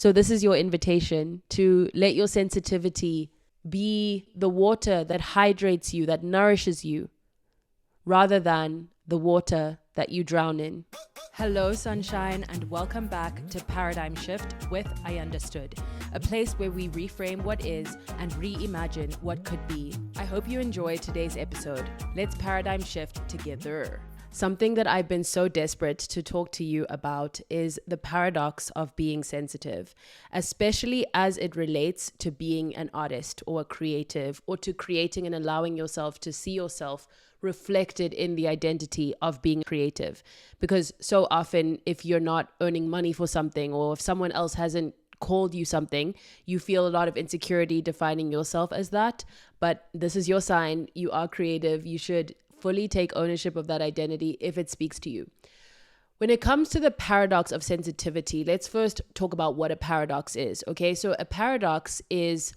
So this is your invitation to let your sensitivity be the water that hydrates you, that nourishes you, rather than the water that you drown in. Hello, sunshine, and welcome back to Paradigm Shift with Ayandastood, a place where we reframe what is and reimagine what could be. I hope you enjoy today's episode. Let's paradigm shift together. Something that I've been so desperate to talk to you about is the paradox of being sensitive, especially as it relates to being an artist or a creative, or to creating and allowing yourself to see yourself reflected in the identity of being creative. Because so often, if you're not earning money for something, or if someone else hasn't called you something, you feel a lot of insecurity defining yourself as that. But this is your sign. You are creative. You should fully take ownership of that identity if it speaks to you. When it comes to the paradox of sensitivity, let's first talk about what a paradox is. Okay, so a paradox is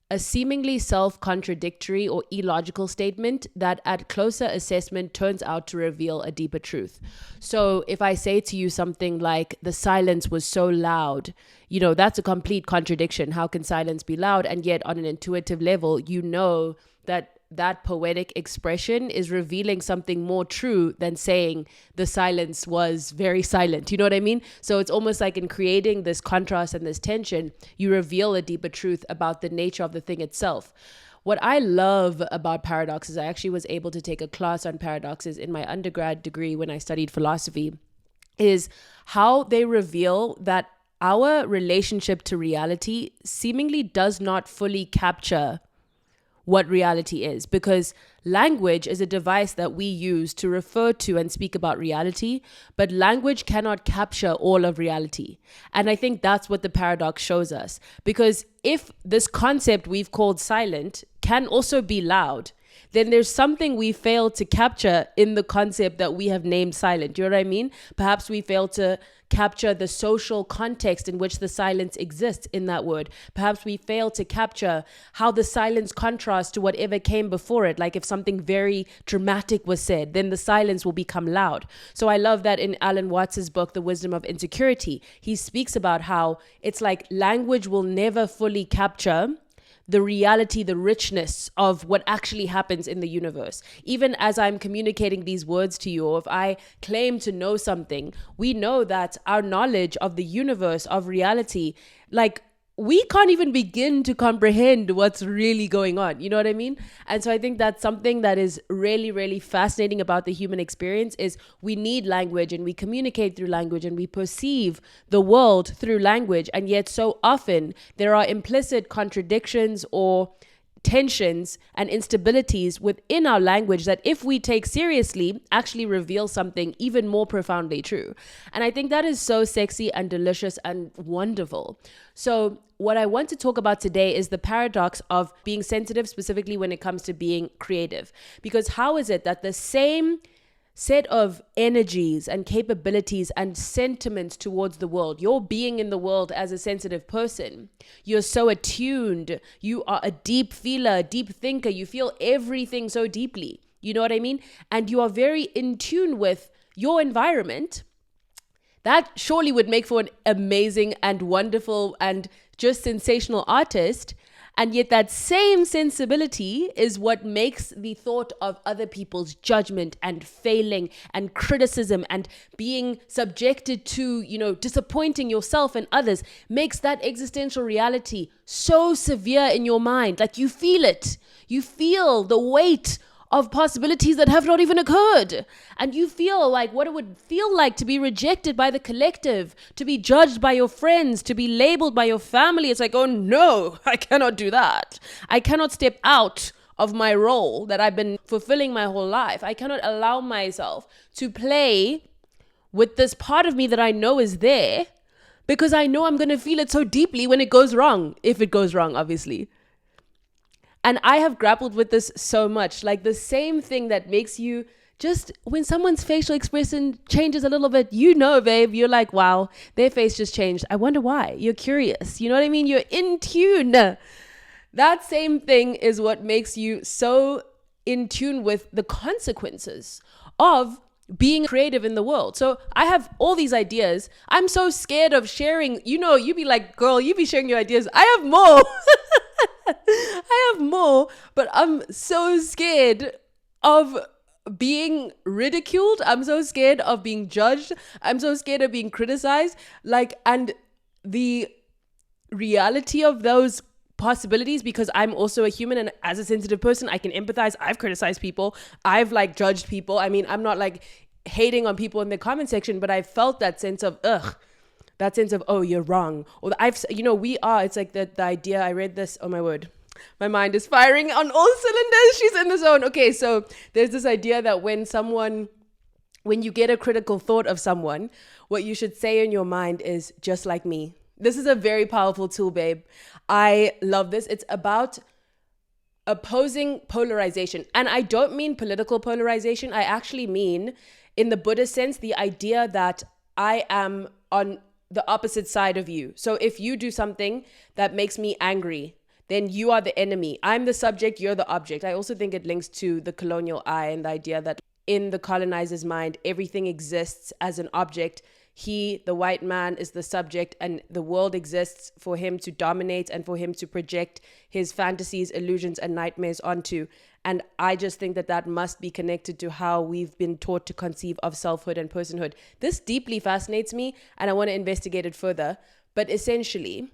a seemingly self-contradictory or illogical statement that at closer assessment turns out to reveal a deeper truth. So if I say to you something like, the silence was so loud, that's a complete contradiction. How can silence be loud? And yet on an intuitive level, you know that poetic expression is revealing something more true than saying the silence was very silent. You know what I mean? So it's almost like in creating this contrast and this tension, you reveal a deeper truth about the nature of the thing itself. What I love about paradoxes, I actually was able to take a class on paradoxes in my undergrad degree when I studied philosophy, is how they reveal that our relationship to reality seemingly does not fully capture what reality is, because language is a device that we use to refer to and speak about reality, but language cannot capture all of reality. And I think that's what the paradox shows us, because if this concept we've called silent can also be loud, then there's something we fail to capture in the concept that we have named silent. Do you know what I mean? Perhaps we fail to capture the social context in which the silence exists in that word. Perhaps we fail to capture how the silence contrasts to whatever came before it. Like if something very dramatic was said, then the silence will become loud. So I love that in Alan Watts's book, The Wisdom of Insecurity, he speaks about how it's like language will never fully capture the reality, the richness of what actually happens in the universe. Even as I'm communicating these words to you, or if I claim to know something, we know that our knowledge of the universe, of reality, we can't even begin to comprehend what's really going on. You know what I mean? And so I think that's something that is really, really fascinating about the human experience is we need language, and we communicate through language, and we perceive the world through language. And yet so often there are implicit contradictions or tensions and instabilities within our language that, if we take seriously, actually reveal something even more profoundly true. And I think that is so sexy and delicious and wonderful. So what I want to talk about today is the paradox of being sensitive, specifically when it comes to being creative. Because how is it that the same set of energies and capabilities and sentiments towards the world, your being in the world as a sensitive person, you're so attuned, you are a deep feeler, a deep thinker, you feel everything so deeply, you know what I mean? And you are very in tune with your environment. That surely would make for an amazing and wonderful and just sensational artist. And yet that same sensibility is what makes the thought of other people's judgment and failing and criticism and being subjected to, disappointing yourself and others, makes that existential reality so severe in your mind. Like you feel it. You feel the weight of possibilities that have not even occurred. And you feel like what it would feel like to be rejected by the collective, to be judged by your friends, to be labeled by your family. It's like, oh no, I cannot do that. I cannot step out of my role that I've been fulfilling my whole life. I cannot allow myself to play with this part of me that I know is there, because I know I'm going to feel it so deeply when it goes wrong, if it goes wrong, obviously. And I have grappled with this so much, like the same thing that makes you just, when someone's facial expression changes a little bit, babe, you're like, wow, their face just changed. I wonder why. You're curious. You know what I mean? You're in tune. That same thing is what makes you so in tune with the consequences of being creative in the world. So I have all these ideas. I'm so scared of sharing. You be like, girl, you be sharing your ideas. I have more. I have more, but I'm so scared of being ridiculed. I'm so scared of being judged. I'm so scared of being criticized. And the reality of those possibilities, because I'm also a human, and as a sensitive person, I can empathize. I've criticized people. I've judged people. I mean, I'm not hating on people in the comment section, but I felt that sense of, oh, you're wrong. Or it's like the idea, I read this, oh my word. My mind is firing on all cylinders. She's in the zone. Okay, so there's this idea that when you get a critical thought of someone, what you should say in your mind is, just like me. This is a very powerful tool, babe. I love this. It's about opposing polarization. And I don't mean political polarization. I actually mean, in the Buddhist sense, the idea that I am on the opposite side of you. So if you do something that makes me angry, then you are the enemy. I'm the subject, you're the object. I also think it links to the colonial I and the idea that in the colonizer's mind, everything exists as an object. He, the white man, is the subject, and the world exists for him to dominate and for him to project his fantasies, illusions, and nightmares onto. And I just think that must be connected to how we've been taught to conceive of selfhood and personhood. This deeply fascinates me, and I want to investigate it further. But essentially,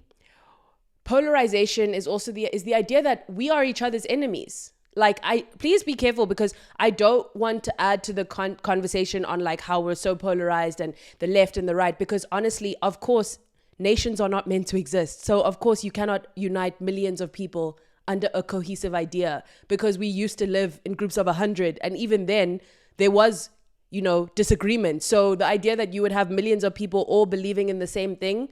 polarization is also the idea that we are each other's enemies. Please be careful, because I don't want to add to the conversation on how we're so polarized and the left and the right, because honestly, of course, nations are not meant to exist. So of course you cannot unite millions of people under a cohesive idea, because we used to live in groups of 100. And even then there was, disagreement. So the idea that you would have millions of people all believing in the same thing,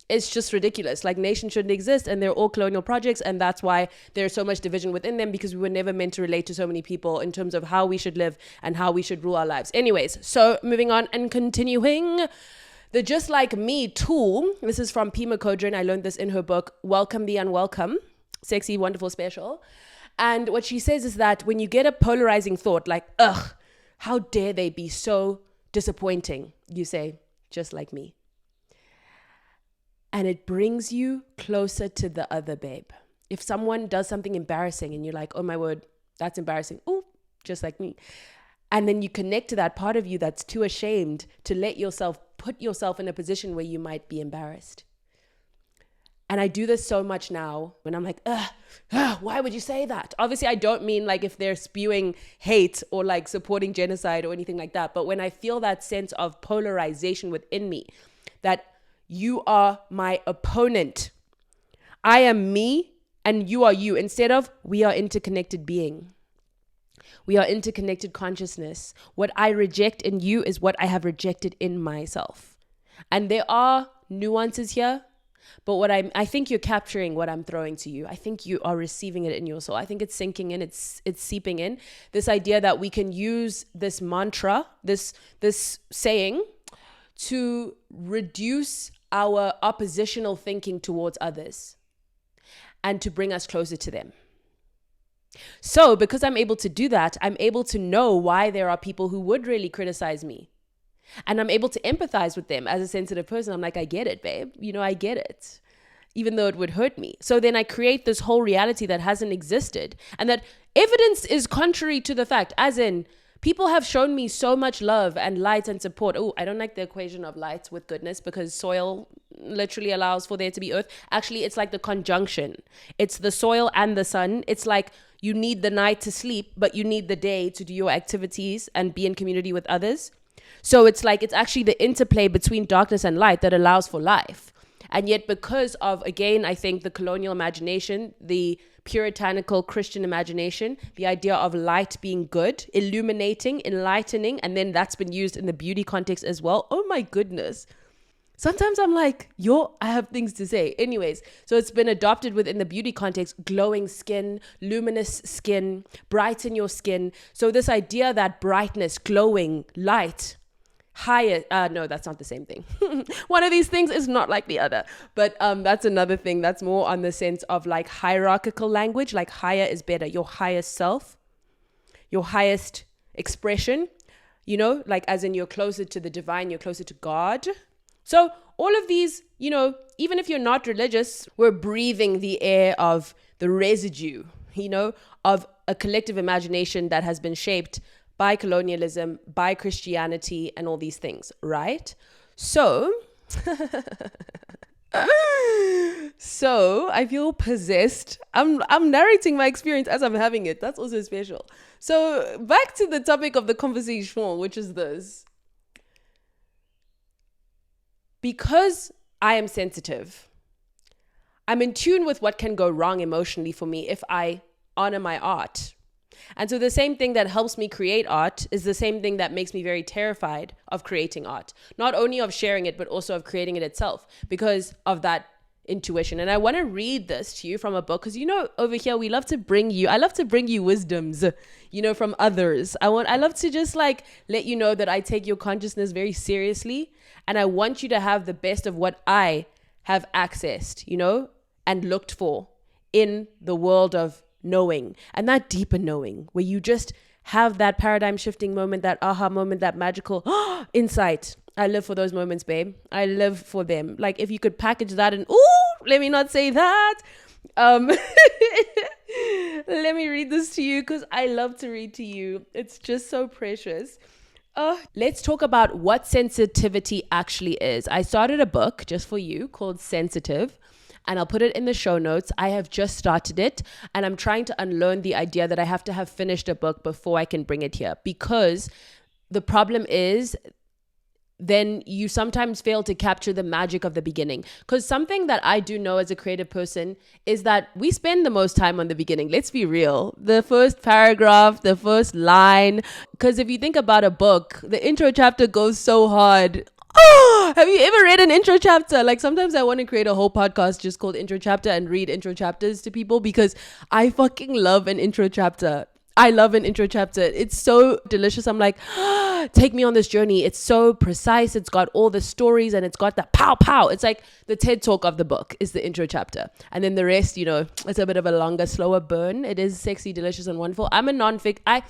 it's just ridiculous. Nations shouldn't exist, and they're all colonial projects, and that's why there's so much division within them, because we were never meant to relate to so many people in terms of how we should live and how we should rule our lives. Anyways, so moving on and continuing, the Just Like Me tool. This is from Pima Kodran. I learned this in her book, Welcome the Unwelcome, Sexy, Wonderful, Special. And what she says is that when you get a polarizing thought, ugh, how dare they be so disappointing, you say, just like me. And it brings you closer to the other, babe. If someone does something embarrassing and you're like, oh my word, that's embarrassing. Oh, just like me. And then you connect to that part of you that's too ashamed to put yourself in a position where you might be embarrassed. And I do this so much now when I'm like, why would you say that? Obviously, I don't mean if they're spewing hate or supporting genocide or anything like that. But when I feel that sense of polarization within me, that you are my opponent. I am me and you are you, instead of we are interconnected being. We are interconnected consciousness. What I reject in you is what I have rejected in myself. And there are nuances here, but I think you're capturing what I'm throwing to you. I think you are receiving it in your soul. I think it's sinking in, it's seeping in. This idea that we can use this mantra, this saying, to reduce our oppositional thinking towards others and to bring us closer to them. So because I'm able to do that, I'm able to know why there are people who would really criticize me. And I'm able to empathize with them as a sensitive person. I'm like, I get it, babe. I get it. Even though it would hurt me. So then I create this whole reality that hasn't existed. And that evidence is contrary to the fact, as in, people have shown me so much love and light and support. Oh, I don't like the equation of light with goodness, because soil literally allows for there to be earth. Actually, it's like the conjunction. It's the soil and the sun. It's like you need the night to sleep, but you need the day to do your activities and be in community with others. So it's actually the interplay between darkness and light that allows for life. And yet because of, again, I think the colonial imagination, the puritanical Christian imagination, the idea of light being good, illuminating, enlightening, and then that's been used in the beauty context as well. Oh my goodness. Sometimes I'm like, I have things to say. Anyways, so it's been adopted within the beauty context, glowing skin, luminous skin, brighten your skin. So this idea that brightness, glowing, light, higher, no, that's not the same thing. One of these things is not like the other, but that's another thing that's more on the sense of hierarchical language, higher is better, your highest self, your highest expression. like as in you're closer to the divine, you're closer to God. So all of these, even if you're not religious, we're breathing the air of the residue, of a collective imagination that has been shaped by colonialism, by Christianity, and all these things, right? So, I feel possessed. I'm narrating my experience as I'm having it. That's also special. So back to the topic of the conversation, which is this. Because I am sensitive, I'm in tune with what can go wrong emotionally for me if I honor my art. And so the same thing that helps me create art is the same thing that makes me very terrified of creating art. Not only of sharing it, but also of creating it itself because of that intuition. And I want to read this to you from a book because, over here, I love to bring you wisdoms, from others. I love to just let you know that I take your consciousness very seriously. And I want you to have the best of what I have accessed, and looked for in the world of knowing, and that deeper knowing where you just have that paradigm shifting moment, that aha moment, that magical insight. I live for those moments, babe. I live for them. Like if you could package that and let me not say that. Let me read this to you because I love to read to you. It's just so precious. Let's talk about what sensitivity actually is. I started a book just for you called Sensitive, and I'll put it in the show notes. I have just started it, and I'm trying to unlearn the idea that I have to have finished a book before I can bring it here, because the problem is then you sometimes fail to capture the magic of the beginning. Because something that I do know as a creative person is that we spend the most time on the beginning. Let's be real. The first paragraph, the first line. Because if you think about a book, the intro chapter goes so hard. Oh, have you ever read an intro chapter? Like sometimes I want to create a whole podcast just called Intro Chapter and read intro chapters to people because I fucking love an intro chapter. I love an intro chapter. It's so delicious. I'm like, take me on this journey. It's so precise. It's got all the stories and it's got that pow pow. It's like the TED Talk of the book is the intro chapter. And then the rest, it's a bit of a longer, slower burn. It is sexy, delicious, and wonderful. I'm a non-fic. I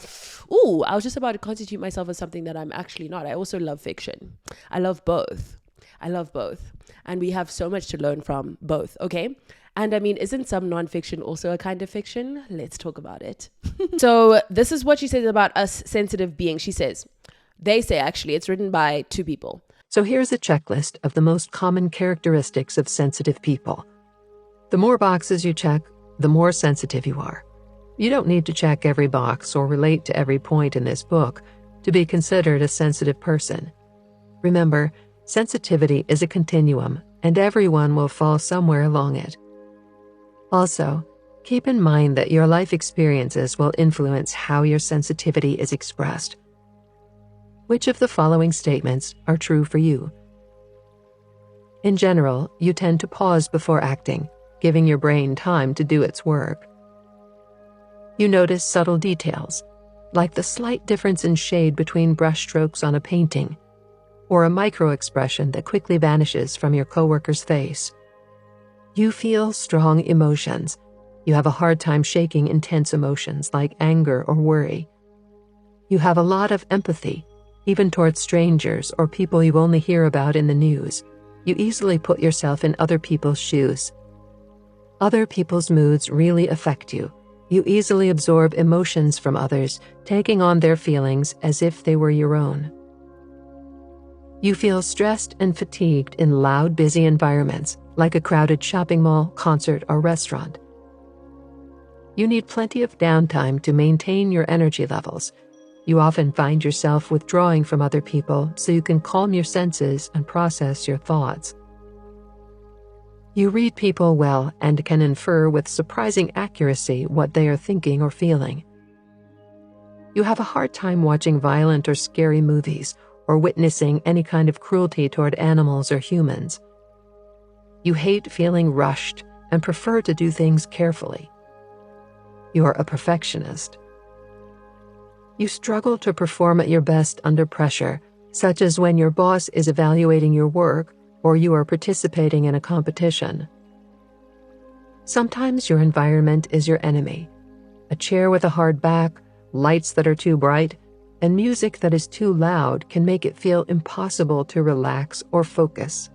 was just about to constitute myself as something that I'm actually not. I also love fiction. I love both. And we have so much to learn from both, okay? And I mean, isn't some nonfiction also a kind of fiction? Let's talk about it. So this is what she says about us sensitive beings. She says, it's written by two people. So here's a checklist of the most common characteristics of sensitive people. The more boxes you check, the more sensitive you are. You don't need to check every box or relate to every point in this book to be considered a sensitive person. Remember, sensitivity is a continuum, and everyone will fall somewhere along it. Also, keep in mind that your life experiences will influence how your sensitivity is expressed. Which of the following statements are true for you? In general, you tend to pause before acting, giving your brain time to do its work. You notice subtle details, like the slight difference in shade between brushstrokes on a painting, or a micro-expression that quickly vanishes from your coworker's face. You feel strong emotions. You have a hard time shaking intense emotions like anger or worry. You have a lot of empathy, even towards strangers or people you only hear about in the news. You easily put yourself in other people's shoes. Other people's moods really affect you. You easily absorb emotions from others, taking on their feelings as if they were your own. You feel stressed and fatigued in loud, busy environments, like a crowded shopping mall, concert, or restaurant. You need plenty of downtime to maintain your energy levels. You often find yourself withdrawing from other people so you can calm your senses and process your thoughts. You read people well and can infer with surprising accuracy what they are thinking or feeling. You have a hard time watching violent or scary movies or witnessing any kind of cruelty toward animals or humans. You hate feeling rushed and prefer to do things carefully. You are a perfectionist. You struggle to perform at your best under pressure, such as when your boss is evaluating your work or you are participating in a competition. Sometimes your environment is your enemy. A chair with a hard back, lights that are too bright, and music that is too loud can make it feel impossible to relax or focus.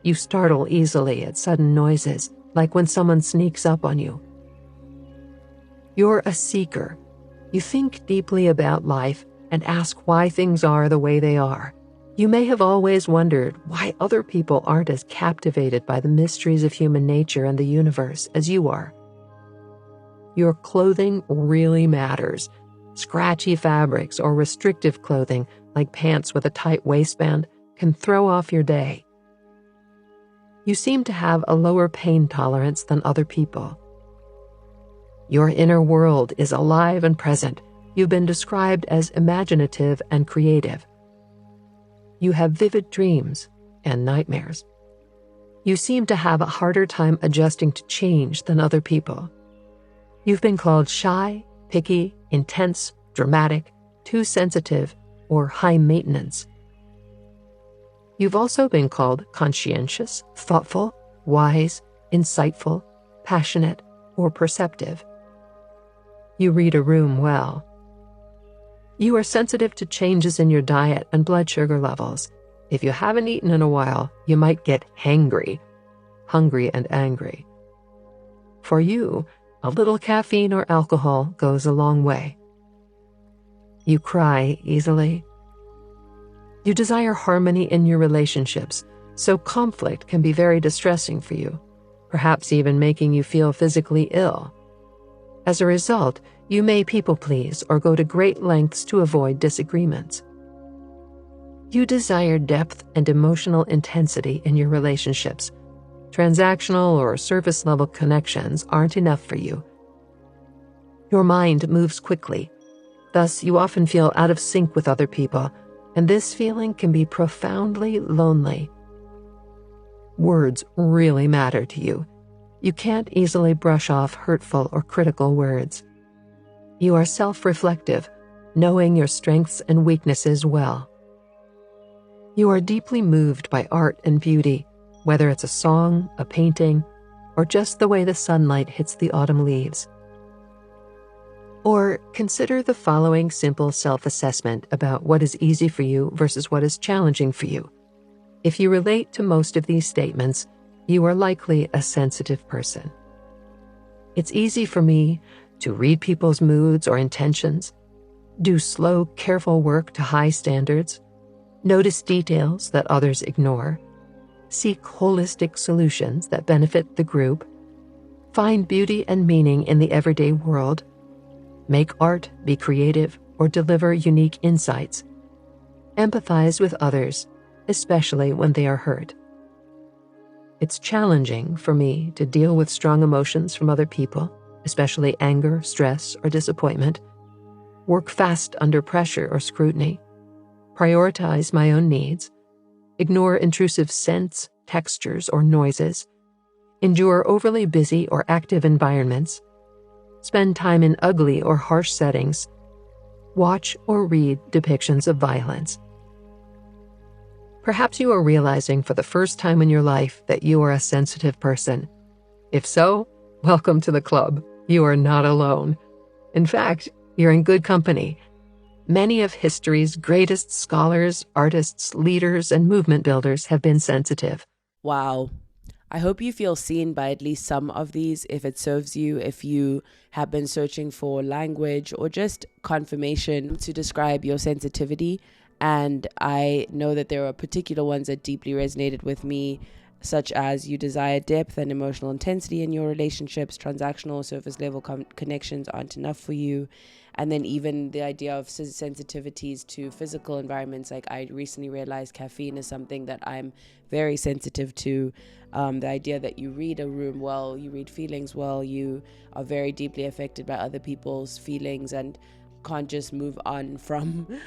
You startle easily at sudden noises, like when someone sneaks up on you. You're a seeker. You think deeply about life and ask why things are the way they are. You may have always wondered why other people aren't as captivated by the mysteries of human nature and the universe as you are. Your clothing really matters. Scratchy fabrics or restrictive clothing, like pants with a tight waistband, can throw off your day. You seem to have a lower pain tolerance than other people. Your inner world is alive and present. You've been described as imaginative and creative. You have vivid dreams and nightmares. You seem to have a harder time adjusting to change than other people. You've been called shy, picky, intense, dramatic, too sensitive, or high maintenance. You've also been called conscientious, thoughtful, wise, insightful, passionate, or perceptive. You read a room well. You are sensitive to changes in your diet and blood sugar levels. If you haven't eaten in a while, you might get hangry, hungry and angry. For you, a little caffeine or alcohol goes a long way. You cry easily. You desire harmony in your relationships, so conflict can be very distressing for you, perhaps even making you feel physically ill. As a result, you may people please or go to great lengths to avoid disagreements. You desire depth and emotional intensity in your relationships. Transactional or surface level connections aren't enough for you. Your mind moves quickly. Thus, you often feel out of sync with other people, and this feeling can be profoundly lonely. Words really matter to you. You can't easily brush off hurtful or critical words. You are self-reflective, knowing your strengths and weaknesses well. You are deeply moved by art and beauty, whether it's a song, a painting, or just the way the sunlight hits the autumn leaves. Or consider the following simple self-assessment about what is easy for you versus what is challenging for you. If you relate to most of these statements, you are likely a sensitive person. It's easy for me to read people's moods or intentions, do slow, careful work to high standards, notice details that others ignore, seek holistic solutions that benefit the group, find beauty and meaning in the everyday world, make art, be creative, or deliver unique insights, empathize with others, especially when they are hurt. It's challenging for me to deal with strong emotions from other people, especially anger, stress, or disappointment, work fast under pressure or scrutiny, prioritize my own needs, ignore intrusive scents, textures, or noises, endure overly busy or active environments, spend time in ugly or harsh settings, watch or read depictions of violence. Perhaps you are realizing for the first time in your life that you are a sensitive person. If so, welcome to the club. You are not alone. In fact, you're in good company. Many of history's greatest scholars, artists, leaders, and movement builders have been sensitive. Wow. I hope you feel seen by at least some of these if it serves you, if you have been searching for language or just confirmation to describe your sensitivity. And I know that there are particular ones that deeply resonated with me, such as you desire depth and emotional intensity in your relationships, transactional surface level connections aren't enough for you. And then even the idea of sensitivities to physical environments. Like I recently realized caffeine is something that I'm very sensitive to. The idea that you read a room well, you read feelings well, you are very deeply affected by other people's feelings and can't just move on from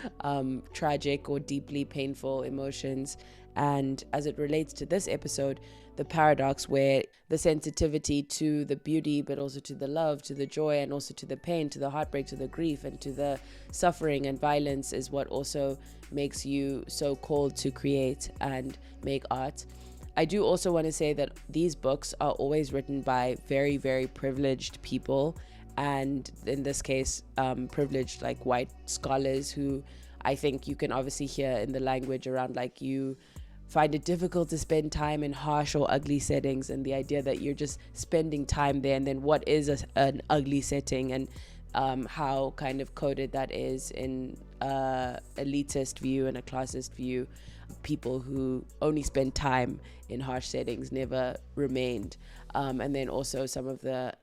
tragic or deeply painful emotions. And as it relates to this episode, the paradox where the sensitivity to the beauty, but also to the love, to the joy, and also to the pain, to the heartbreak, to the grief, and to the suffering and violence is what also makes you so called to create and make art. I do also want to say that these books are always written by very, very privileged people. and in this case, privileged like white scholars who I think you can obviously hear in the language around like you find it difficult to spend time in harsh or ugly settings, and the idea that you're just spending time there, and then what is an ugly setting, and how kind of coded that is in elitist view and a classist view. People who only spend time in harsh settings never remained. And then also some of the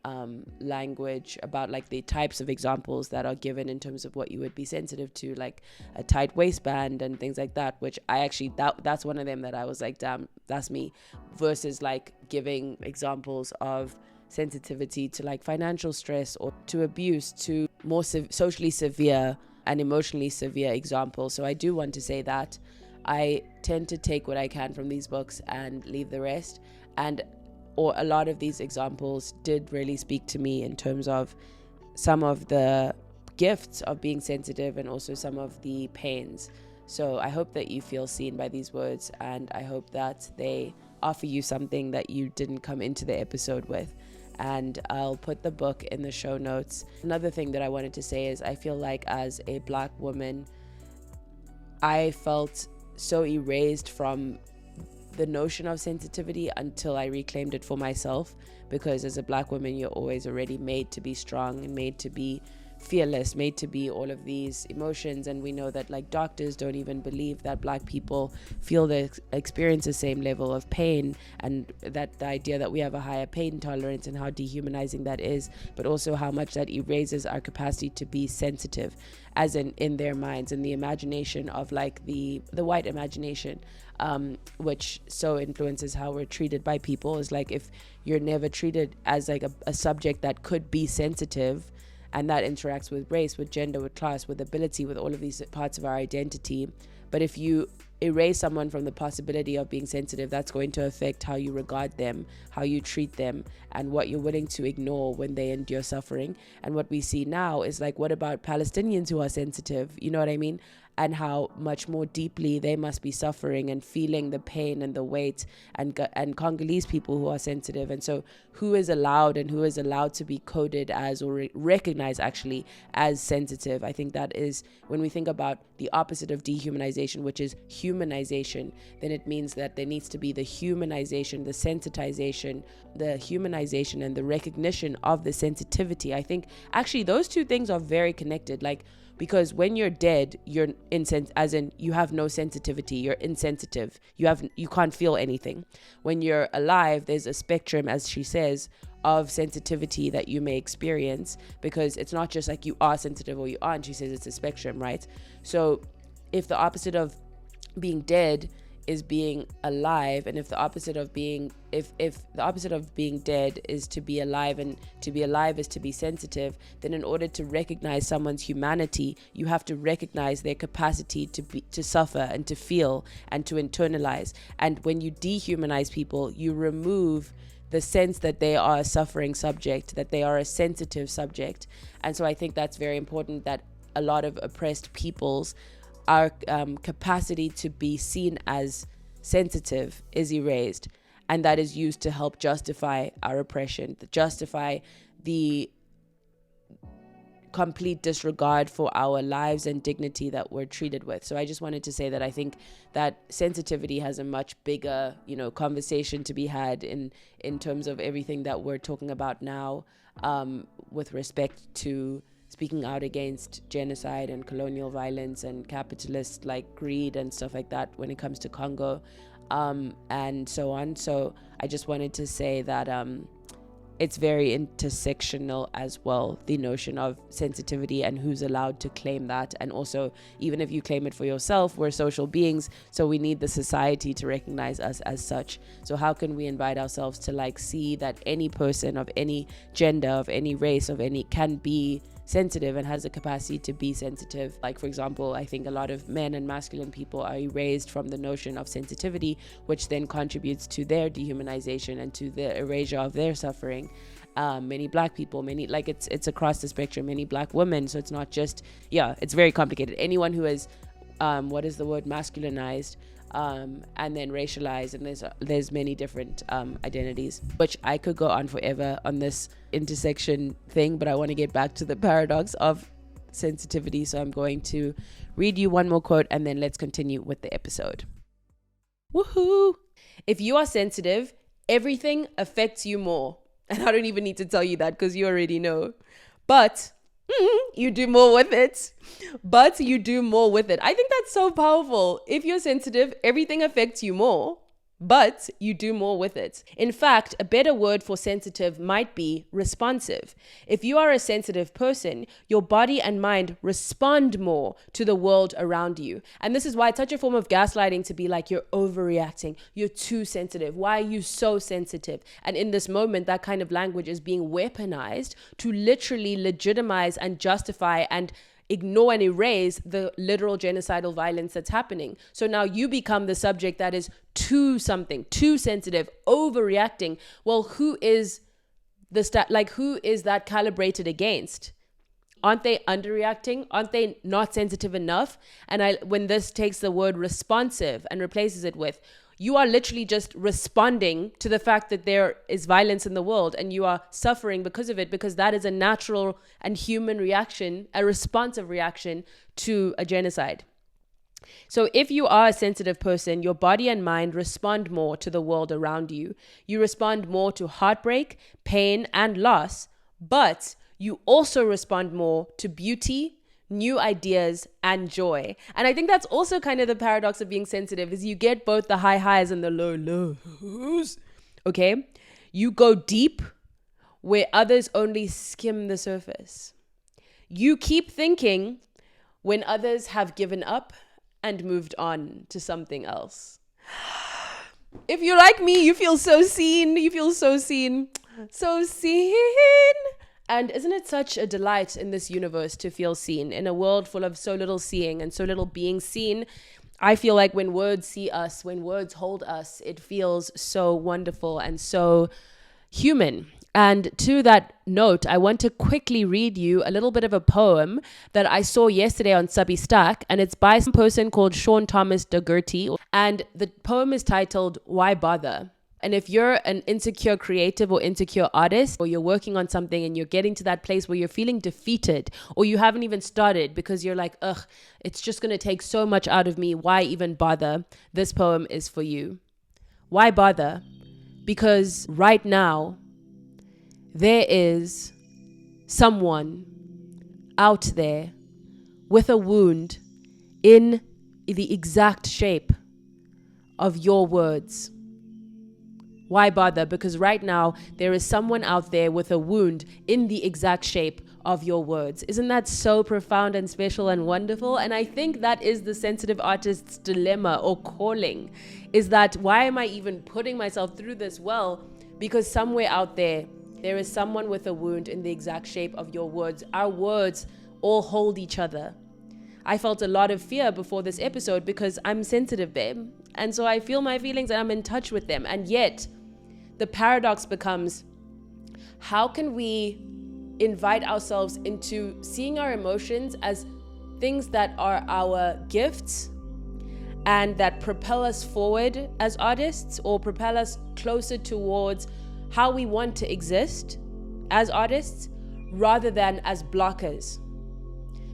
language about like the types of examples that are given in terms of what you would be sensitive to, like a tight waistband and things like that, which I actually, that's one of them that I was like, damn, that's me, versus like giving examples of sensitivity to like financial stress or to abuse, to more socially severe and emotionally severe examples. So I do want to say that I tend to take what I can from these books and leave the rest. Or a lot of these examples did really speak to me in terms of some of the gifts of being sensitive and also some of the pains. So I hope that you feel seen by these words, and I hope that they offer you something that you didn't come into the episode with. And I'll put the book in the show notes. Another thing that I wanted to say is I feel like as a Black woman, I felt so erased from the notion of sensitivity until I reclaimed it for myself, because as a Black woman, you're always already made to be strong and made to be fearless, made to be all of these emotions. And we know that like doctors don't even believe that Black people feel experience the same level of pain, and that the idea that we have a higher pain tolerance and how dehumanizing that is, but also how much that erases our capacity to be sensitive, as in their minds, and the imagination of like the white imagination, which so influences how we're treated by people. Is like if you're never treated as like a subject that could be sensitive, and that interacts with race, with gender, with class, with ability, with all of these parts of our identity. But if you erase someone from the possibility of being sensitive, that's going to affect how you regard them, how you treat them, and what you're willing to ignore when they endure suffering. And what we see now is like, what about Palestinians who are sensitive? You know what I mean? And how much more deeply they must be suffering and feeling the pain and the weight, and Congolese people who are sensitive. And so who is allowed to be coded as, or recognized actually as sensitive? I think that is, when we think about the opposite of dehumanization, which is humanization, then it means that there needs to be the humanization, the sensitization, the humanization, and the recognition of the sensitivity. I think actually those two things are very connected. Like, because when you're dead, you're as in you have no sensitivity, you're insensitive, you can't feel anything. When you're alive, there's a spectrum, as she says, of sensitivity that you may experience, because it's not just like you are sensitive or you aren't. She says it's a spectrum, right? So if the opposite of being dead is being alive, and if the opposite of being dead is to be alive, and to be alive is to be sensitive, then in order to recognize someone's humanity, you have to recognize their capacity to suffer and to feel and to internalize. And when you dehumanize people, you remove the sense that they are a suffering subject, that they are a sensitive subject. And so I think that's very important, that a lot of oppressed peoples, our capacity to be seen as sensitive is erased, and that is used to help justify our oppression, to justify the complete disregard for our lives and dignity that we're treated with. So I just wanted to say that I think that sensitivity has a much bigger, conversation to be had in terms of everything that we're talking about now, with respect to speaking out against genocide and colonial violence and capitalist like greed and stuff like that when it comes to Congo, and so on. So I just wanted to say that it's very intersectional as well, the notion of sensitivity and who's allowed to claim that. And also, even if you claim it for yourself, we're social beings, so we need the society to recognize us as such. So how can we invite ourselves to like see that any person of any gender, of any race, of any, can be sensitive and has the capacity to be sensitive? Like, for example, I think a lot of men and masculine people are erased from the notion of sensitivity, which then contributes to their dehumanization and to the erasure of their suffering. Many Black people, it's across the spectrum, many Black women. So it's not just, it's very complicated. Anyone who is, masculinized, and then racialized, and there's many different identities, which I could go on forever on this intersection thing, but I want to get back to the paradox of sensitivity. So I'm going to read you one more quote, and then let's continue with the episode. Woohoo! If you are sensitive, everything affects you more. And I don't even need to tell you that because you already know. But you do more with it. I think that's so powerful. If you're sensitive, everything affects you more, but you do more with it. In fact, a better word for sensitive might be responsive. If you are a sensitive person, your body and mind respond more to the world around you. And this is why it's such a form of gaslighting to be like, you're overreacting, you're too sensitive. Why are you so sensitive? And in this moment, that kind of language is being weaponized to literally legitimize and justify and ignore and erase the literal genocidal violence that's happening. So now you become the subject that is too sensitive, overreacting. Well, who is who is that calibrated against? Aren't they underreacting? Aren't they not sensitive enough? And when this takes the word responsive and replaces it with, you are literally just responding to the fact that there is violence in the world and you are suffering because of it, because that is a natural and human reaction, a responsive reaction to a genocide. So if you are a sensitive person, your body and mind respond more to the world around you. You respond more to heartbreak, pain, and loss, but you also respond more to beauty, new ideas, and joy. And I think that's also kind of the paradox of being sensitive, is you get both the high highs and the low lows. Okay? You go deep where others only skim the surface. You keep thinking when others have given up and moved on to something else. If you're like me, you feel so seen. So seen. And isn't it such a delight in this universe to feel seen? In a world full of so little seeing and so little being seen, I feel like when words see us, when words hold us, it feels so wonderful and so human. And to that note, I want to quickly read you a little bit of a poem that I saw yesterday on Substack, and it's by some person called Sean Thomas Dougherty. And the poem is titled, Why Bother? And if you're an insecure creative or insecure artist, or you're working on something and you're getting to that place where you're feeling defeated, or you haven't even started because you're like, it's just going to take so much out of me, why even bother? This poem is for you. Why bother? Because right now, there is someone out there with a wound in the exact shape of your words. Why bother? Because right now, there is someone out there with a wound in the exact shape of your words. Isn't that so profound and special and wonderful? And I think that is the sensitive artist's dilemma or calling, is that why am I even putting myself through this? Well, because somewhere out there is someone with a wound in the exact shape of your words. Our words all hold each other. I felt a lot of fear before this episode because I'm sensitive, babe. And so I feel my feelings and I'm in touch with them. And yet, the paradox becomes, how can we invite ourselves into seeing our emotions as things that are our gifts and that propel us forward as artists or propel us closer towards how we want to exist as artists, rather than as blockers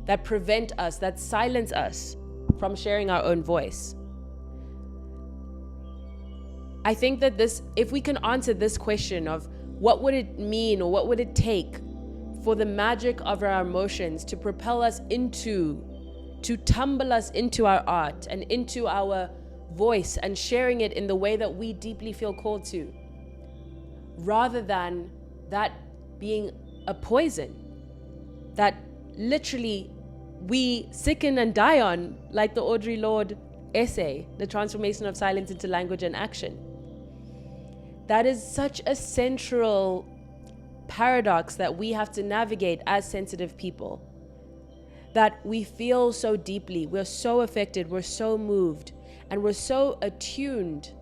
that prevent us, that silence us from sharing our own voice? I think that if we can answer this question of what would it mean or what would it take for the magic of our emotions to propel us to tumble us into our art and into our voice and sharing it in the way that we deeply feel called to, rather than that being a poison that literally we sicken and die on, like the Audre Lorde essay, The Transformation of Silence into Language and Action. That is such a central paradox that we have to navigate as sensitive people, that we feel so deeply, we're so affected, we're so moved, and we're so attuned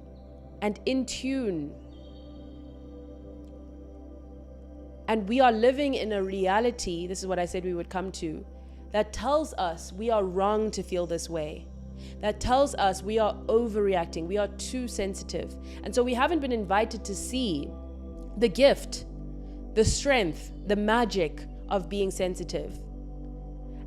and in tune. And we are living in a reality, this is what I said we would come to, that tells us we are wrong to feel this way. that tells us we are overreacting, we are too sensitive. And so we haven't been invited to see the gift, the strength, the magic of being sensitive.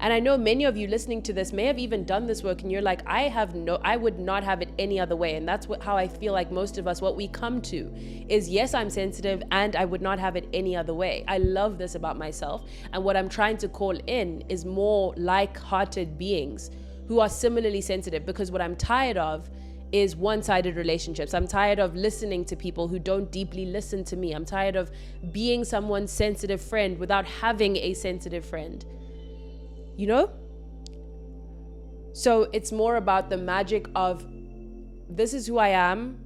And I know many of you listening to this may have even done this work and you're like, I would not have it any other way. And that's how I feel like most of us, what we come to is, yes, I'm sensitive and I would not have it any other way. I love this about myself. And what I'm trying to call in is more like-hearted beings who are similarly sensitive, because what I'm tired of is one-sided relationships. I'm tired of listening to people who don't deeply listen to me. I'm tired of being someone's sensitive friend without having a sensitive friend. You know? So it's more about the magic of, this is who I am.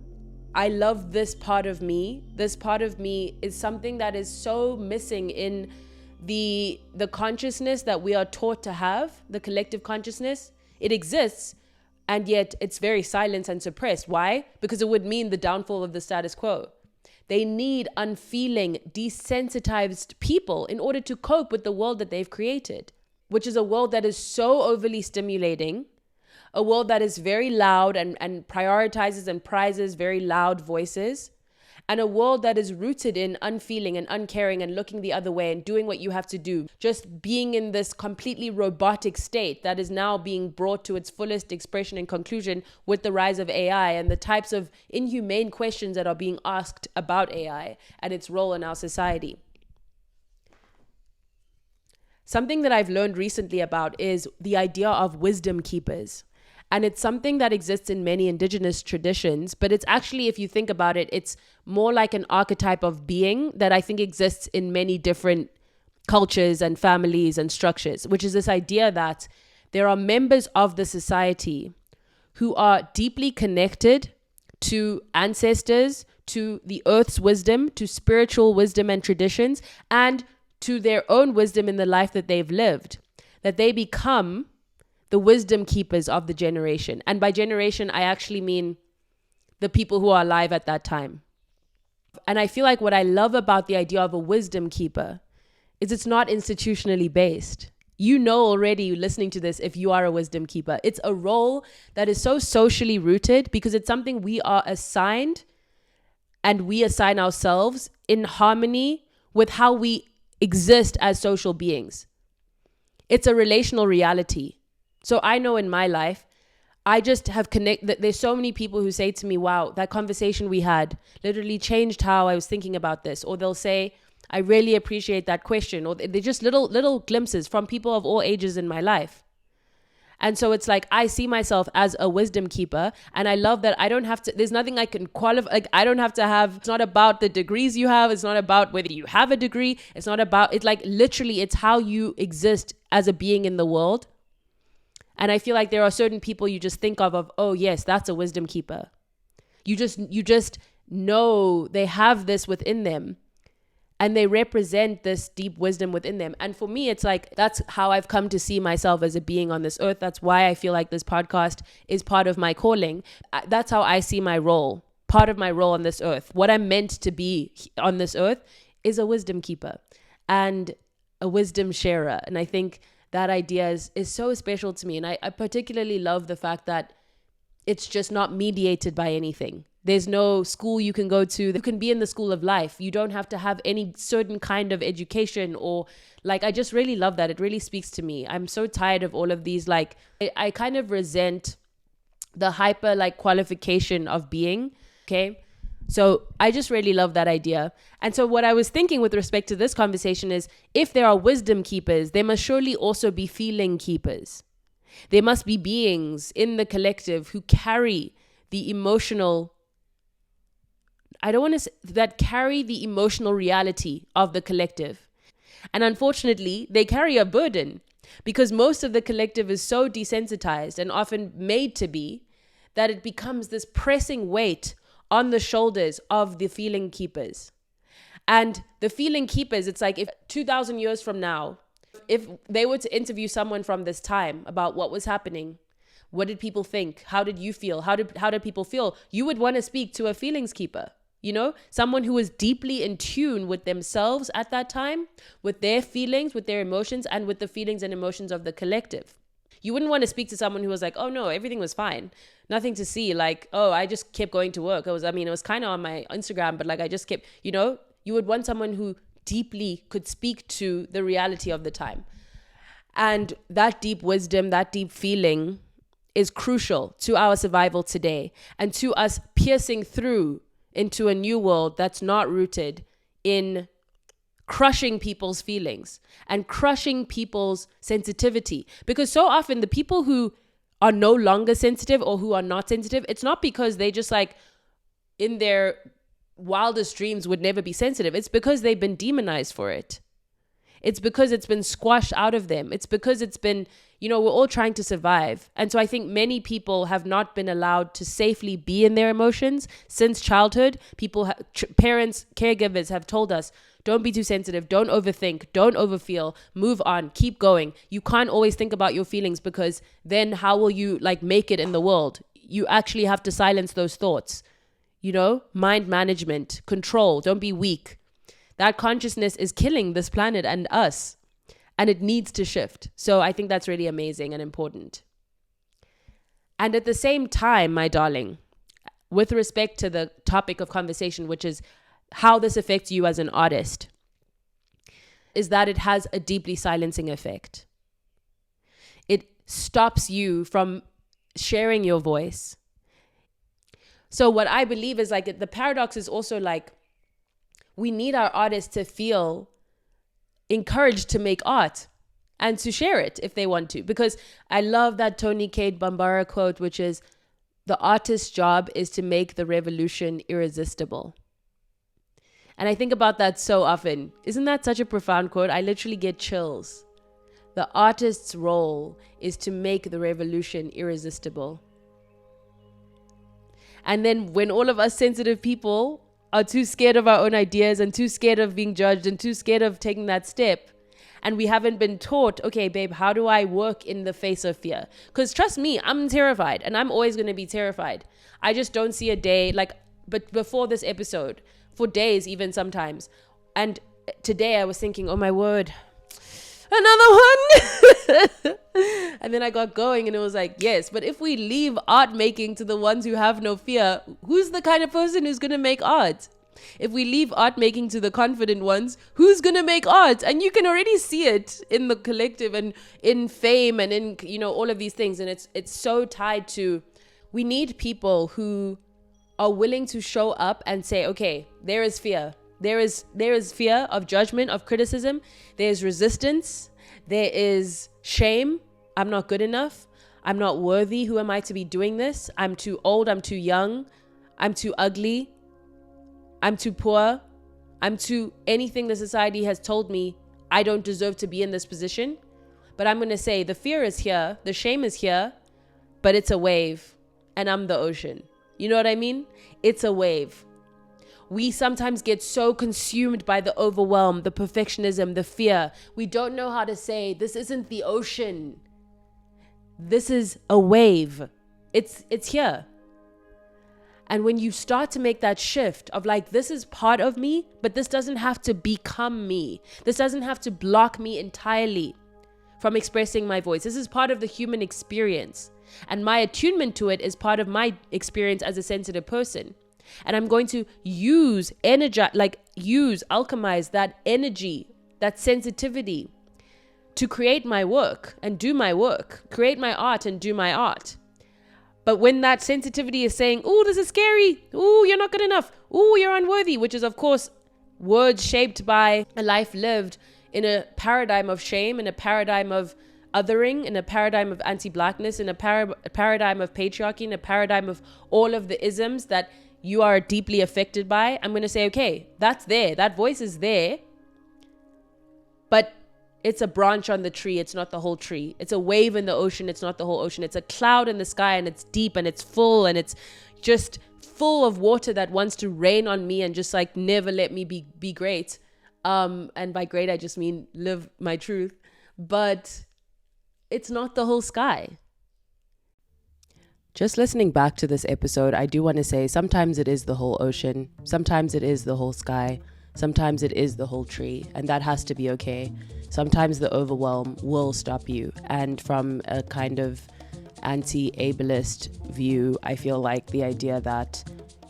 I love this part of me. This part of me is something that is so missing in the consciousness that we are taught to have, the collective consciousness. It exists, and yet it's very silent and suppressed. Why? Because it would mean the downfall of the status quo. They need unfeeling, desensitized people in order to cope with the world that they've created, which is a world that is so overly stimulating, a world that is very loud and prioritizes and prizes very loud voices, and a world that is rooted in unfeeling and uncaring and looking the other way and doing what you have to do, just being in this completely robotic state that is now being brought to its fullest expression and conclusion with the rise of AI and the types of inhumane questions that are being asked about AI and its role in our society. Something that I've learned recently about is the idea of wisdom keepers. And it's something that exists in many indigenous traditions, but it's actually, if you think about it, it's more like an archetype of being that I think exists in many different cultures and families and structures, which is this idea that there are members of the society who are deeply connected to ancestors, to the earth's wisdom, to spiritual wisdom and traditions, and to their own wisdom in the life that they've lived, that they become the wisdom keepers of the generation. And by generation, I actually mean the people who are alive at that time. And I feel like what I love about the idea of a wisdom keeper is it's not institutionally based. You know already listening to this if you are a wisdom keeper. It's a role that is so socially rooted because it's something we are assigned, and we assign ourselves in harmony with how we exist as social beings. It's a relational reality. So I know in my life, I just have connected. There's so many people who say to me, wow, that conversation we had literally changed how I was thinking about this. Or they'll say, I really appreciate that question. Or they're just little glimpses from people of all ages in my life. And so it's like, I see myself as a wisdom keeper. And I love that I don't have to, there's nothing I can qualify. Like, I don't have to have, it's not about the degrees you have. It's not about whether you have a degree. It's not about, it's like literally, it's how you exist as a being in the world. And I feel like there are certain people you just think of, oh yes, that's a wisdom keeper. You just know they have this within them. And they represent this deep wisdom within them. And for me, it's like, that's how I've come to see myself as a being on this earth. That's why I feel like this podcast is part of my calling. That's how I see my role, part of my role on this earth. What I'm meant to be on this earth is a wisdom keeper and a wisdom sharer. And I think that idea is so special to me. And I particularly love the fact that it's just not mediated by anything. There's no school you can go to. You can be in the school of life. You don't have to have any certain kind of education or like, I just really love that. It really speaks to me. I'm so tired of all of these, like, I kind of resent the hyper like qualification of being. Okay. So I just really love that idea. And so what I was thinking with respect to this conversation is, if there are wisdom keepers, there must surely also be feeling keepers. There must be beings in the collective who carry the emotional, that carry the emotional reality of the collective. And unfortunately, they carry a burden because most of the collective is so desensitized and often made to be that it becomes this pressing weight on the shoulders of the feeling keepers. And the feeling keepers, it's like if 2,000 years from now, if they were to interview someone from this time about what was happening, what did people think? How did you feel? How did people feel? You would want to speak to a feelings keeper, you know, someone who was deeply in tune with themselves at that time, with their feelings, with their emotions, and with the feelings and emotions of the collective. You wouldn't want to speak to someone who was like, oh no, everything was fine. Nothing to see. Like, oh, I just kept going to work. It was kind of on my Instagram, but like I just kept, you would want someone who deeply could speak to the reality of the time. And that deep wisdom, that deep feeling is crucial to our survival today and to us piercing through into a new world that's not rooted in crushing people's feelings and crushing people's sensitivity. Because so often the people who are no longer sensitive or who are not sensitive, it's not because they just like in their wildest dreams would never be sensitive. It's because they've been demonized for it. It's because it's been squashed out of them. It's because it's been, we're all trying to survive. And so I think many people have not been allowed to safely be in their emotions since childhood. Parents, caregivers have told us, don't be too sensitive, don't overthink, don't overfeel, move on, keep going. You can't always think about your feelings because then how will you like make it in the world? You actually have to silence those thoughts. Mind management, control, don't be weak. That consciousness is killing this planet and us, and it needs to shift. So I think that's really amazing and important. And at the same time, my darling, with respect to the topic of conversation, which is how this affects you as an artist, is that it has a deeply silencing effect. It stops you from sharing your voice. So what I believe is like the paradox is also like, we need our artists to feel encouraged to make art and to share it if they want to. Because I love that Tony Cade Bambara quote, which is, the artist's job is to make the revolution irresistible. And I think about that so often. Isn't that such a profound quote? I literally get chills. The artist's role is to make the revolution irresistible. And then when all of us sensitive people are too scared of our own ideas and too scared of being judged and too scared of taking that step, and we haven't been taught, okay, babe, how do I work in the face of fear? Because trust me, I'm terrified and I'm always going to be terrified. I just don't see a day but before this episode, for days even sometimes. And today I was thinking, oh my word, another one. And then I got going and it was like, yes, but if we leave art making to the ones who have no fear, who's the kind of person who's going to make art? If we leave art making to the confident ones, who's going to make art? And you can already see it in the collective and in fame and in, all of these things. And it's so tied to, we need people who are willing to show up and say, okay, there is fear. There is fear of judgment, of criticism. There's resistance. There is shame. I'm not good enough. I'm not worthy. Who am I to be doing this? I'm too old. I'm too young. I'm too ugly. I'm too poor. I'm too anything the society has told me I don't deserve to be in this position. But I'm going to say the fear is here. The shame is here. But it's a wave. And I'm the ocean. You know what I mean? It's a wave. We sometimes get so consumed by the overwhelm, the perfectionism, the fear. We don't know how to say, this isn't the ocean. This is a wave. It's here. And when you start to make that shift of like, this is part of me, but this doesn't have to become me. This doesn't have to block me entirely from expressing my voice. This is part of the human experience. And my attunement to it is part of my experience as a sensitive person. And I'm going to alchemize that energy, that sensitivity to create my work and do my work, create my art and do my art. But when that sensitivity is saying, oh, this is scary. Oh, you're not good enough. Oh, you're unworthy, which is, of course, words shaped by a life lived in a paradigm of shame, in a paradigm of othering, in a paradigm of anti-blackness, in a paradigm of patriarchy, in a paradigm of all of the isms that you are deeply affected by. I'm going to say, okay, that's there. That voice is there. But it's a branch on the tree. It's not the whole tree. It's a wave in the ocean. It's not the whole ocean. It's a cloud in the sky, and it's deep and it's full, and it's just full of water that wants to rain on me and just like never let me be great. And by great, I just mean live my truth. But it's not the whole sky. Just listening back to this episode, I do want to say sometimes it is the whole ocean. Sometimes it is the whole sky. Sometimes it is the whole tree, and that has to be okay. Sometimes the overwhelm will stop you. And from a kind of anti-ableist view, I feel like the idea that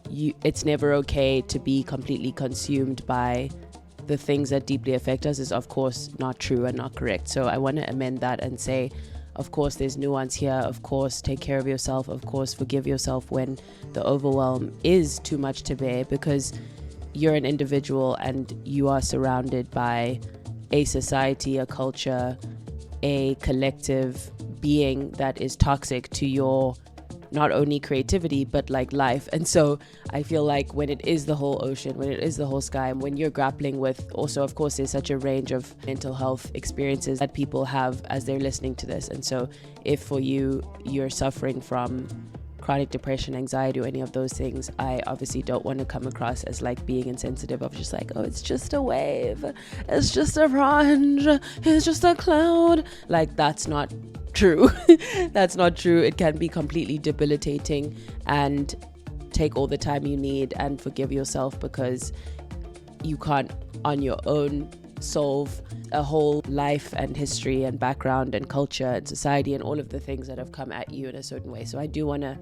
it's never okay to be completely consumed by the things that deeply affect us is of course not true and not correct. So I want to amend that and say, of course there's nuance here, of course take care of yourself, of course forgive yourself when the overwhelm is too much to bear, because you're an individual and you are surrounded by a society, a culture, a collective being that is toxic to your not only creativity but like life. And so I feel like when it is the whole ocean, when it is the whole sky, and when you're grappling with also, of course, there's such a range of mental health experiences that people have as they're listening to this. And so if for you're suffering from chronic depression, anxiety, or any of those things, I obviously don't want to come across as like being insensitive of just like, oh, it's just a wave, it's just a branch, it's just a cloud. Like, that's not true. That's not true. It can be completely debilitating, and take all the time you need and forgive yourself, because you can't on your own solve a whole life and history and background and culture and society and all of the things that have come at you in a certain way. So I do want to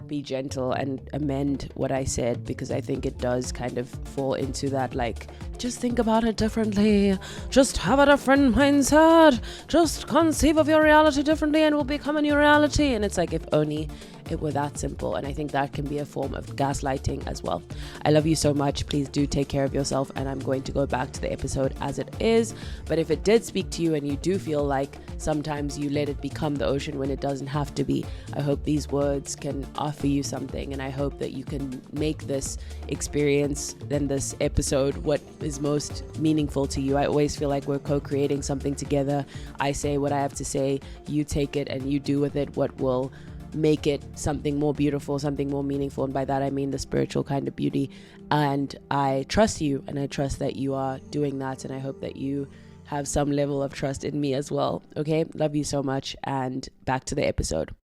be gentle and amend what I said, because I think it does kind of fall into that, like, just think about it differently, just have a different mindset, just conceive of your reality differently and it will become a new reality. And it's like, if only it were that simple. And I think that can be a form of gaslighting as well. I love you so much. Please do take care of yourself, and I'm going to go back to the episode as it is. But if it did speak to you and you do feel like sometimes you let it become the ocean when it doesn't have to be, I hope these words can offer you something, and I hope that you can make this experience and this episode what is most meaningful to you. I always feel like we're co-creating something together. I say what I have to say, you take it and you do with it what will make it something more beautiful, something more meaningful. And by that I mean the spiritual kind of beauty. And I trust you, and I trust that you are doing that, and I hope that you have some level of trust in me as well. Okay, love you so much, and back to the episode.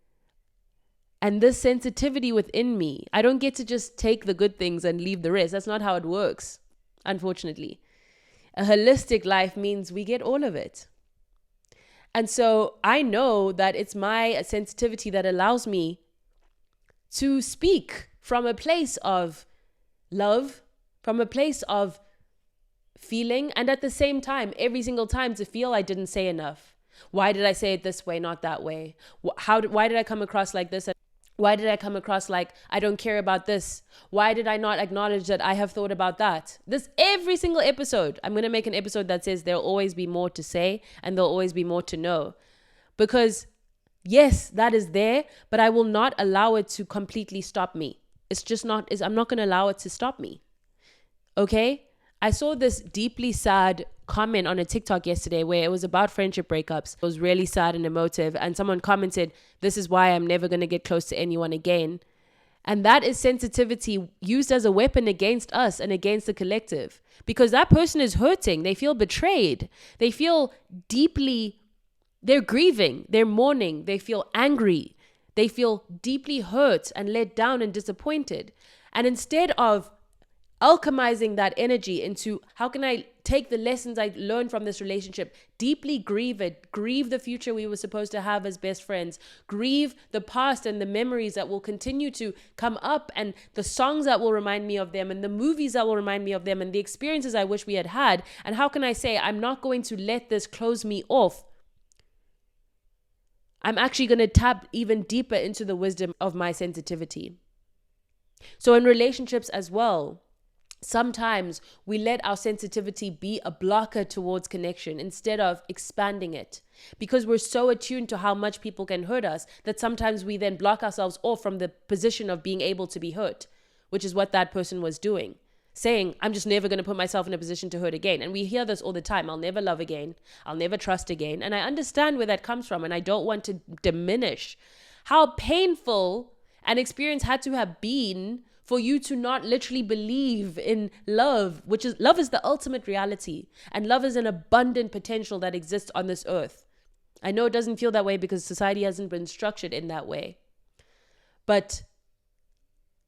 And this sensitivity within me, I don't get to just take the good things and leave the rest. That's not how it works, unfortunately. A holistic life means we get all of it. And so I know that it's my sensitivity that allows me to speak from a place of love, from a place of feeling, and at the same time, every single time to feel I didn't say enough. Why did I say it this way, not that way? Why did I come across like this? Why did I come across like I don't care about this? Why did I not acknowledge that I have thought about that? This every single episode. I'm going to make an episode that says there'll always be more to say and there'll always be more to know. Because yes, that is there, but I will not allow it to completely stop me. I'm not going to allow it to stop me. Okay? I saw this deeply sad comment on a TikTok yesterday where it was about friendship breakups. It was really sad and emotive. And someone commented, "This is why I'm never going to get close to anyone again." And that is sensitivity used as a weapon against us and against the collective. Because that person is hurting. They feel betrayed. They feel deeply, they're grieving, they're mourning, they feel angry. They feel deeply hurt and let down and disappointed. And instead of alchemizing that energy into how can I take the lessons I learned from this relationship, deeply grieve it, grieve the future we were supposed to have as best friends, grieve the past and the memories that will continue to come up, and the songs that will remind me of them, and the movies that will remind me of them, and the experiences I wish we had had. And how can I say I'm not going to let this close me off? I'm actually going to tap even deeper into the wisdom of my sensitivity. So in relationships as well, sometimes we let our sensitivity be a blocker towards connection instead of expanding it, because we're so attuned to how much people can hurt us that sometimes we then block ourselves off from the position of being able to be hurt, which is what that person was doing, saying, I'm just never going to put myself in a position to hurt again. And we hear this all the time. I'll never love again. I'll never trust again. And I understand where that comes from, and I don't want to diminish how painful an experience had to have been for you to not literally believe in love, which is love is the ultimate reality. And love is an abundant potential that exists on this earth. I know it doesn't feel that way because society hasn't been structured in that way. But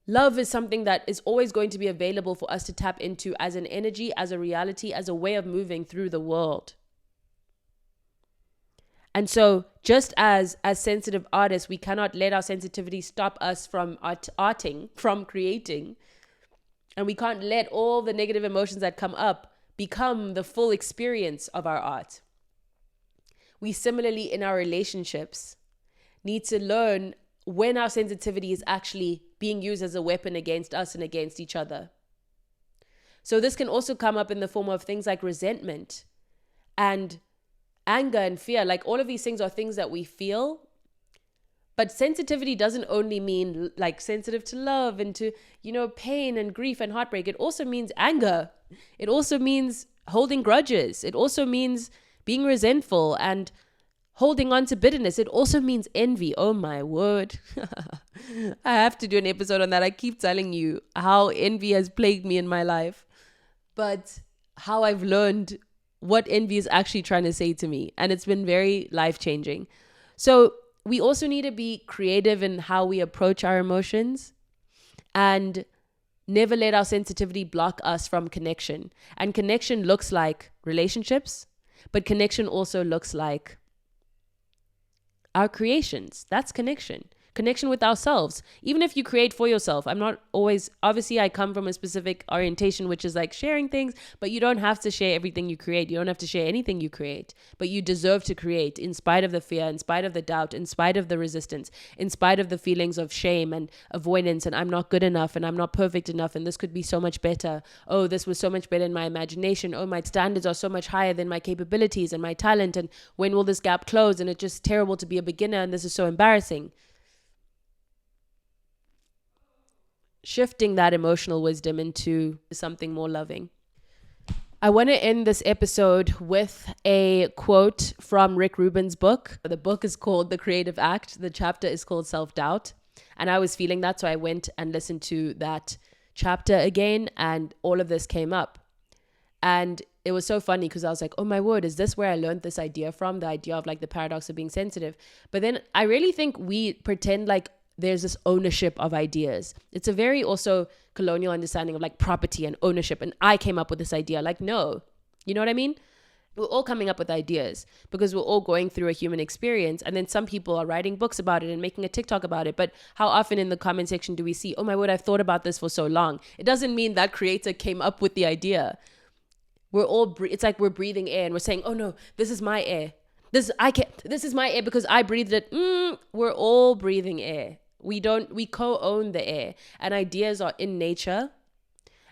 Love is something that is always going to be available for us to tap into as an energy, as a reality, as a way of moving through the world. And so just as sensitive artists, we cannot let our sensitivity stop us from arting, from creating. And we can't let all the negative emotions that come up become the full experience of our art. We similarly, in our relationships, need to learn when our sensitivity is actually being used as a weapon against us and against each other. So this can also come up in the form of things like resentment and anger and fear. Like, all of these things are things that we feel. But sensitivity doesn't only mean like sensitive to love and to, pain and grief and heartbreak. It also means anger. It also means holding grudges. It also means being resentful and holding on to bitterness. It also means envy. Oh my word. I have to do an episode on that. I keep telling you how envy has plagued me in my life, but how I've learned what envy is actually trying to say to me. And it's been very life-changing. So we also need to be creative in how we approach our emotions and never let our sensitivity block us from connection. And connection looks like relationships, but connection also looks like our creations. That's connection. Connection with ourselves. Even if you create for yourself, obviously I come from a specific orientation, which is like sharing things, but you don't have to share everything you create. You don't have to share anything you create, but you deserve to create in spite of the fear, in spite of the doubt, in spite of the resistance, in spite of the feelings of shame and avoidance, and I'm not good enough and I'm not perfect enough and this could be so much better. Oh, this was so much better in my imagination. Oh, my standards are so much higher than my capabilities and my talent, and when will this gap close? And it's just terrible to be a beginner and this is so embarrassing. Shifting that emotional wisdom into something more loving. I want to end this episode with a quote from Rick Ruben's book. The book is called The Creative Act. The chapter is called Self-Doubt. And I was feeling that, so I went and listened to that chapter again, and all of this came up. And it was so funny because I was like, oh my word, is this where I learned this idea from? The idea of like the paradox of being sensitive. But then I really think we pretend like there's this ownership of ideas. It's a very also colonial understanding of like property and ownership. And I came up with this idea. Like, no, you know what I mean? We're all coming up with ideas because we're all going through a human experience. And then some people are writing books about it and making a TikTok about it. But how often in the comment section do we see, oh my word, I've thought about this for so long. It doesn't mean that creator came up with the idea. It's like we're breathing air and we're saying, oh no, this is my air. This is my air because I breathed it. We're all breathing air. We co-own the air, and ideas are in nature.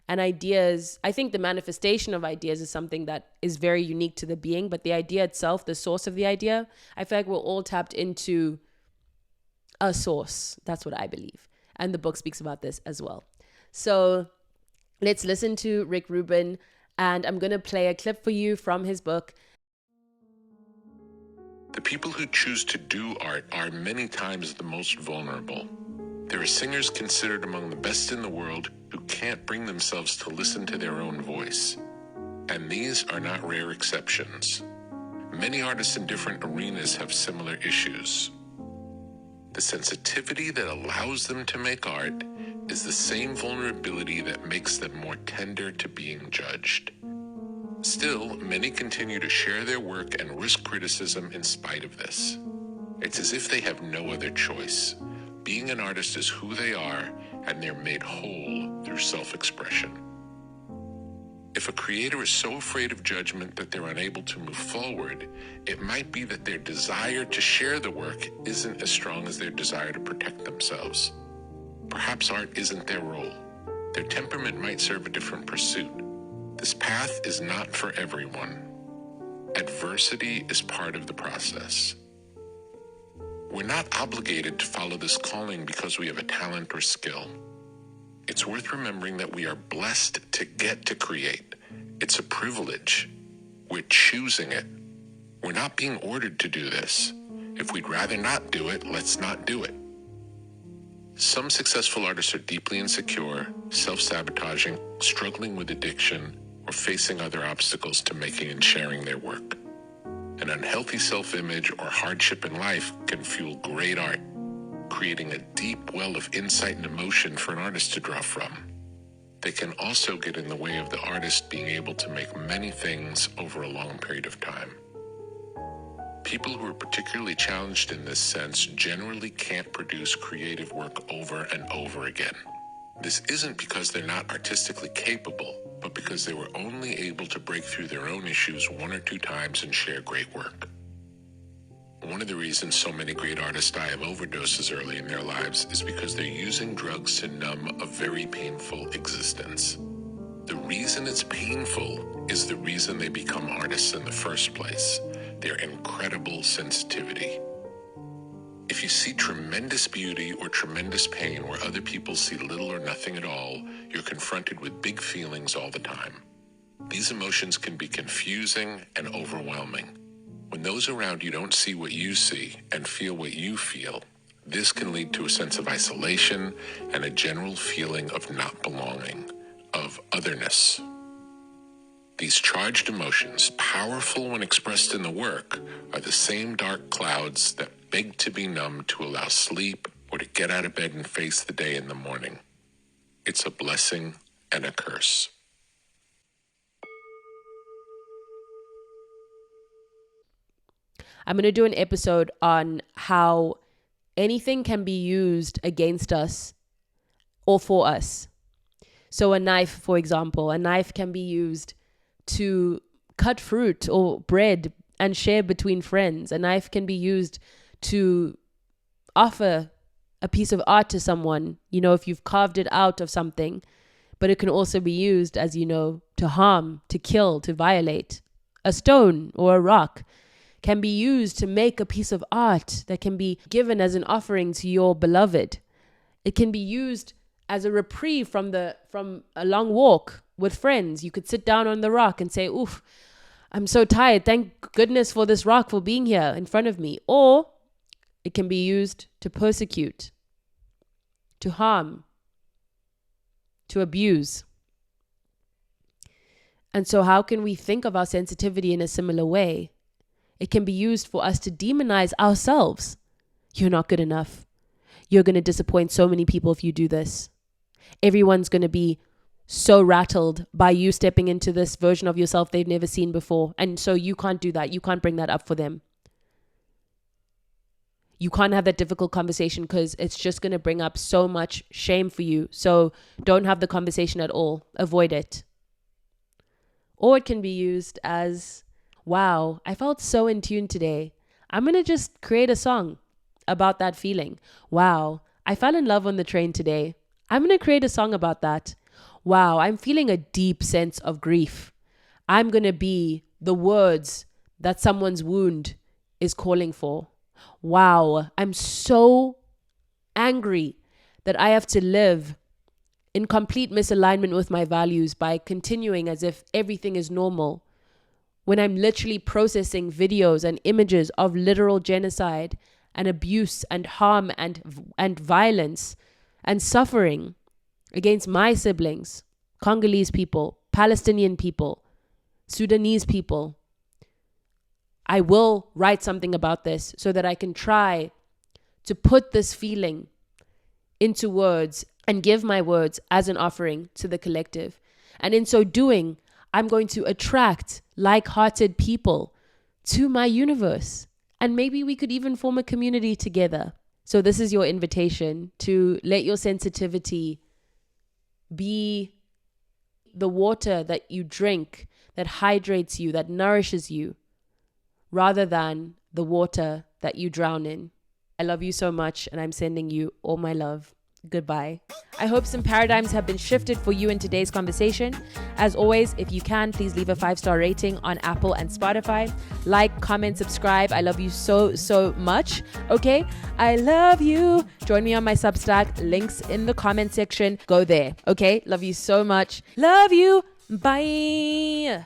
And ideas, I think the manifestation of ideas is something that is very unique to the being, but the idea itself, the source of the idea, I feel like we're all tapped into a source. That's what I believe. And the book speaks about this as well. So let's listen to Rick Ruben, and I'm going to play a clip for you from his book. The people who choose to do art are many times the most vulnerable. There are singers considered among the best in the world who can't bring themselves to listen to their own voice. And these are not rare exceptions. Many artists in different arenas have similar issues. The sensitivity that allows them to make art is the same vulnerability that makes them more tender to being judged. Still, many continue to share their work and risk criticism in spite of this. It's as if they have no other choice. Being an artist is who they are, and they're made whole through self-expression. If a creator is so afraid of judgment that they're unable to move forward, it might be that their desire to share the work isn't as strong as their desire to protect themselves. Perhaps art isn't their role. Their temperament might serve a different pursuit. This path is not for everyone. Adversity is part of the process. We're not obligated to follow this calling because we have a talent or skill. It's worth remembering that we are blessed to get to create. It's a privilege. We're choosing it. We're not being ordered to do this. If we'd rather not do it, let's not do it. Some successful artists are deeply insecure, self-sabotaging, struggling with addiction, or facing other obstacles to making and sharing their work. An unhealthy self-image or hardship in life can fuel great art. creating a deep well of insight and emotion for an artist to draw from. They can also get in the way of the artist being able to make many things over a long period of time. People who are particularly challenged in this sense generally can't produce creative work over and over again. This isn't because they're not artistically capable, but because they were only able to break through their own issues one or two times and share great work. One of the reasons so many great artists die of overdoses early in their lives is because they're using drugs to numb a very painful existence. The reason it's painful is the reason they become artists in the first place. Their incredible sensitivity. If you see tremendous beauty or tremendous pain where other people see little or nothing at all, you're confronted with big feelings all the time. These emotions can be confusing and overwhelming. When those around you don't see what you see and feel what you feel, this can lead to a sense of isolation and a general feeling of not belonging, of otherness. These charged emotions, powerful when expressed in the work, are the same dark clouds that beg to be numbed to allow sleep or to get out of bed and face the day in the morning. It's a blessing and a curse. I'm going to do an episode on how anything can be used against us or for us. So a knife, for example, a knife can be used to cut fruit or bread and share between friends. A knife can be used to offer a piece of art to someone, if you've carved it out of something. But it can also be used, as you know, to harm, to kill, to violate. A stone or a rock can be used to make a piece of art that can be given as an offering to your beloved. It can be used as a reprieve from a long walk with friends. You could sit down on the rock and say, oof, I'm so tired. Thank goodness for this rock for being here in front of me. Or it can be used to persecute, to harm, to abuse. And so how can we think of our sensitivity in a similar way? It can be used for us to demonize ourselves. You're not good enough. You're going to disappoint so many people if you do this. Everyone's going to be so rattled by you stepping into this version of yourself they've never seen before. And so you can't do that. You can't bring that up for them. You can't have that difficult conversation because it's just going to bring up so much shame for you. So don't have the conversation at all. Avoid it. Or it can be used as, wow, I felt so in tune today. I'm going to just create a song about that feeling. Wow, I fell in love on the train today. I'm going to create a song about that. Wow, I'm feeling a deep sense of grief. I'm going to be the words that someone's wound is calling for. Wow, I'm so angry that I have to live in complete misalignment with my values by continuing as if everything is normal, when I'm literally processing videos and images of literal genocide and abuse and harm and violence and suffering against my siblings, Congolese people, Palestinian people, Sudanese people. I will write something about this so that I can try to put this feeling into words and give my words as an offering to the collective. And in so doing, I'm going to attract like-hearted people to my universe. And maybe we could even form a community together. So this is your invitation to let your sensitivity be the water that you drink, that hydrates you, that nourishes you, rather than the water that you drown in. I love you so much, and I'm sending you all my love. Goodbye. I hope some paradigms have been shifted for you in today's conversation. As always, if you can, please leave a 5-star rating on Apple and Spotify. Like, comment, subscribe. I love you so, so much. Okay? I love you. Join me on my Substack. Links in the comment section. Go there. Okay? Love you so much. Love you. Bye.